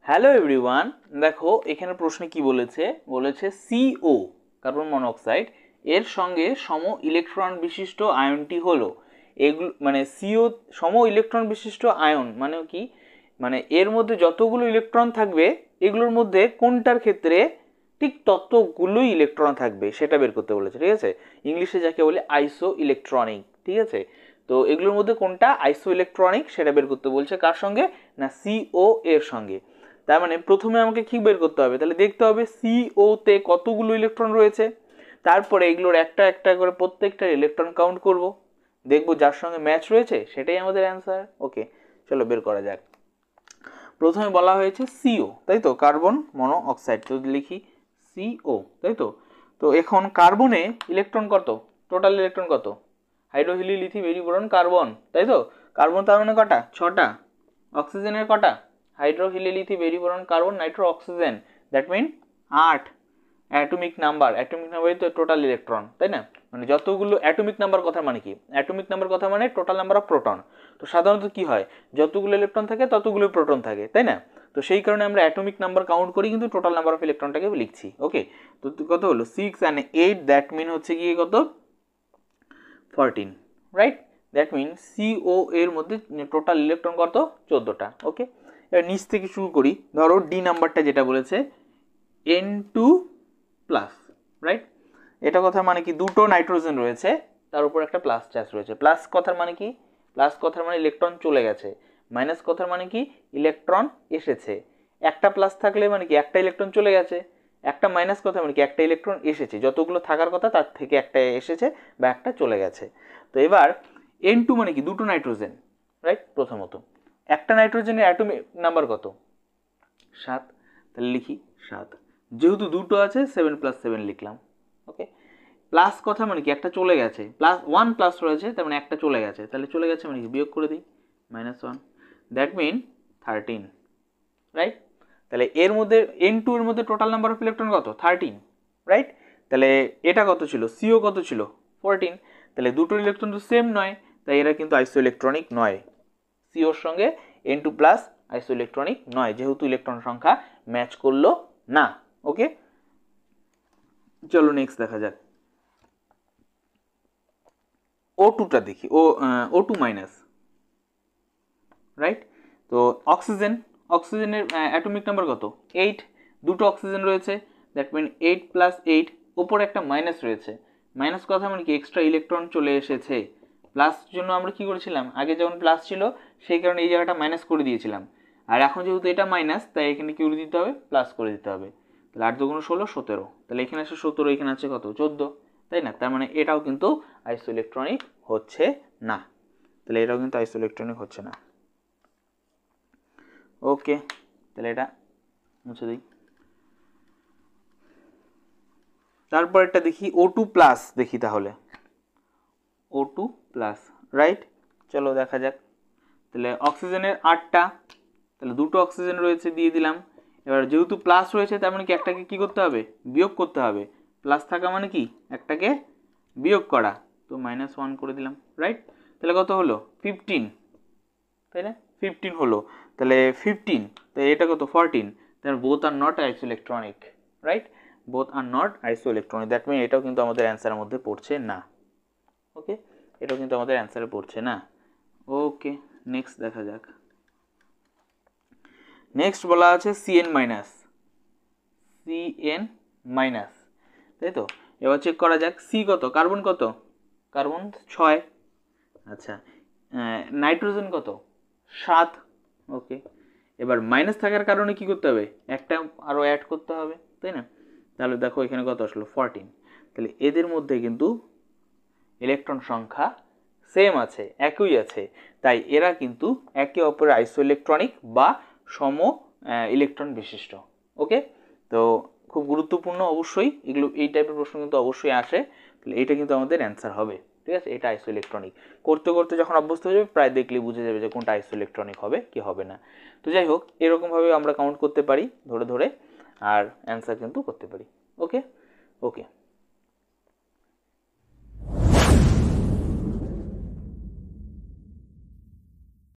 Hello everyone, দেখো এখানে প্রশ্নে কি বলেছে CO কার্বন মনোক্সাইড এর সঙ্গে সম ইলেকট্রন বিশিষ্ট আয়নটি হলো এগুলো মানে CO সম ইলেকট্রন বিশিষ্ট আয়ন মানে কি, মানে এর মধ্যে যতগুলো ইলেকট্রন থাকবে এগুলোর মধ্যে কোনটার ক্ষেত্রে ঠিক ততগুলোই ইলেকট্রন থাকবে সেটা বের করতে বলেছে। ঠিক আছে, ইংলিশে যাকে বলে আইসো ইলেকট্রনিক। ঠিক আছে, তো এগুলোর মধ্যে কোনটা আইসো ইলেকট্রনিক সেটা বের করতে বলছে। কার সঙ্গে না, CO এর সঙ্গে। তার মানে প্রথমে আমাকে কি বের করতে হবে, তাহলে দেখতে হবে CO তে কতগুলো ইলেকট্রন রয়েছে, তারপরে এগুলোর একটা একটা করে প্রত্যেকটা ইলেকট্রন কাউন্ট করব, দেখব যার সঙ্গে ম্যাচ রয়েছে সেটাই আমাদের অ্যান্সার। ওকে, চলো বের করা যাক। প্রথমে বলা হয়েছে CO, তাই তো, কার্বন মনো অক্সাইড, তো লিখি CO, তাই তো। তো এখন কার্বনে ইলেকট্রন কত, টোটাল ইলেকট্রন কত, হাইড্রোহিলি লিথি বেরি বোরন কার্বন, তাই তো। কার্বন তার মানে কটা, 6টা। অক্সিজেনের কটা, হাইড্রোহিলি লিথি বেরি boron carbon nitro oxygen, that mean 8 atomic number. Atomic number তো টোটাল ইলেকট্রন, তাই না। মানে যতগুলো অ্যাটমিক নাম্বার কথা মানে কি, অ্যাটমিক নাম্বার কথা মানে টোটাল নাম্বার অফ প্রোটন। তো সাধারণত কি হয়, যতগুলো ইলেকট্রন থাকে ততগুলো প্রোটন থাকে, তাই না। তো সেই কারণে আমরা অ্যাটমিক নাম্বার কাউন্ট করি, কিন্তু টোটাল নাম্বার অফ ইলেকট্রনটাকে লিখছি। ওকে, তো কত হলো 6 and 8, দ্যাট মিন হচ্ছে গিয়ে কত 14, রাইট। দ্যাট মিন CO এর মধ্যে টোটাল ইলেকট্রন কত, 14টা। ওকে, এবার নিচ থেকে শুরু করি। ধরো ডি নাম্বারটা যেটা বলেছে N2 প্লাস, রাইট। এটা কথা মানে কি, দুটো নাইট্রোজেন রয়েছে, তার উপর একটা প্লাস চার্জ রয়েছে। প্লাস কথার মানে কি, প্লাস কথার মানে ইলেকট্রন চলে গেছে। মাইনাস কথার মানে কি, ইলেকট্রন এসেছে। একটা প্লাস থাকলে মানে কি একটা ইলেকট্রন চলে গেছে, একটা মাইনাস কথা মানে কি একটা ইলেকট্রন এসেছে। যতগুলো থাকার কথা তার থেকে একটা এসেছে বা একটা চলে গেছে। তো এবার N2 মানে কি, দুটো নাইট্রোজেন, রাইট। প্রথমত একটা নাইট্রোজেনের অ্যাটমিক নাম্বার কত, 7, তাহলে লিখি 7। যেহেতু দুটো আছে 7 + 7 লিখলাম। ওকে, প্লাস কথা মানে কি একটা চলে গেছে, প্লাস 1 প্লাস রয়েছে, তার মানে একটা চলে গেছে, তাহলে চলে গেছে মানে কি বিয়োগ করে দিই, -1, দ্যাট মিন 13, রাইট। তাহলে এর মধ্যে N2 এর মধ্যে টোটাল নাম্বার অফ ইলেকট্রন কত, 13, রাইট। তাহলে এটা কত ছিল, CO কত ছিল, 14। তাহলে দুটো ইলেকট্রন তো সেম নয়, তাই এরা কিন্তু আইসো ইলেকট্রনিক নয়। CO এর সঙ্গে N2 প্লাস আইসো ইলেকট্রনিক নয়, যেহেতু ইলেকট্রন সংখ্যা ম্যাচ করলো না। ওকে, চলো নেক্সট দেখা যাক। O2টা দেখি, O2 মাইনাস, রাইট। তো অক্সিজেনের অ্যাটমিক নাম্বার কত, 8। দুটো অক্সিজেন রয়েছে, দ্যাট মিন 8 + 8, ওপরে একটা মাইনাস রয়েছে। মাইনাস কথা মানে কি এক্সট্রা ইলেকট্রন চলে এসেছে। প্লাস জন্য আমরা কি করেছিলাম, আগে যেমন প্লাস ছিল সেই কারণে এই জায়গাটা মাইনাস করে দিয়েছিলাম, আর এখন যেহেতু এটা মাইনাস তাই এখানে কি করে দিতে হবে, প্লাস করে দিতে হবে। তাহলে 8 × 2 = 16, 17, তাহলে এখানে আছে 17, এখানে আছে কত, 14, তাই না। তার মানে এটাও কিন্তু আইসো ইলেকট্রনিক হচ্ছে না, তাহলে এটাও কিন্তু আইসো ইলেকট্রনিক হচ্ছে না। ওকে, তাহলে এটা মুছে দিই। তারপর এটা দেখি O2 প্লাস, দেখি তাহলে O2 প্লাস, রাইট। চলো দেখা যাক। তাহলে অক্সিজেনের 8টা, তাহলে দুটো অক্সিজেন রয়েছে, দিয়ে দিলাম। এবার যেহেতু প্লাস রয়েছে তার মানে কি একটাকে কি করতে হবে, বিয়োগ করতে হবে। প্লাস থাকা মানে কি একটাকে বিয়োগ করা, তো -1 করে দিলাম, রাইট। তাহলে কত হলো, 15, তাই না, 15 হলো। তাহলে 15, তাই এটা কত, 14। তাহলে বোথ আর নট আইসো electronic, right. Both are not আইসো ইলেকট্রনিক, দ্যাট মিন এটাও কিন্তু আমাদের অ্যান্সারের মধ্যে পড়ছে না। ওকে, এটাও কিন্তু আমাদের অ্যান্সারে পড়ছে না। ওকে, নেক্সট দেখা যাক। নেক্সট বলা আছে CN মাইনাস, তাই তো। এবার চেক করা যাক, C কত, কার্বন কত, কার্বন 6, আচ্ছা। নাইট্রোজেন কত, 7। ওকে, এবার মাইনাস থাকার কারণে কি করতে হবে, একটা আরও অ্যাড করতে হবে, তাই না। তাহলে দেখো এখানে কত আসলো, 14। তাহলে এদের মধ্যে কিন্তু ইলেকট্রন সংখ্যা সেম আছে, একই আছে, তাই এরা কিন্তু একে অপরের আইসো ইলেকট্রনিক বা সম ইলেকট্রন বিশিষ্ট। ওকে, তো খুব গুরুত্বপূর্ণ, অবশ্যই এগুলো এই টাইপের প্রশ্ন কিন্তু অবশ্যই আসে। তাহলে এটা কিন্তু আমাদের অ্যান্সার হবে, ঠিক আছে। এটা আইসো ইলেকট্রনিক করতে করতে যখন অভ্যস্ত হয়ে যাবে, প্রায় দেখলে বুঝে যাবে যে কোনটা আইসো ইলেকট্রনিক হবে কি হবে না। তো যাই হোক, এরকমভাবে আমরা কাউন্ট করতে পারি ধরে ধরে, আর অ্যান্সার কিন্তু করতে পারি। ওকে ওকে।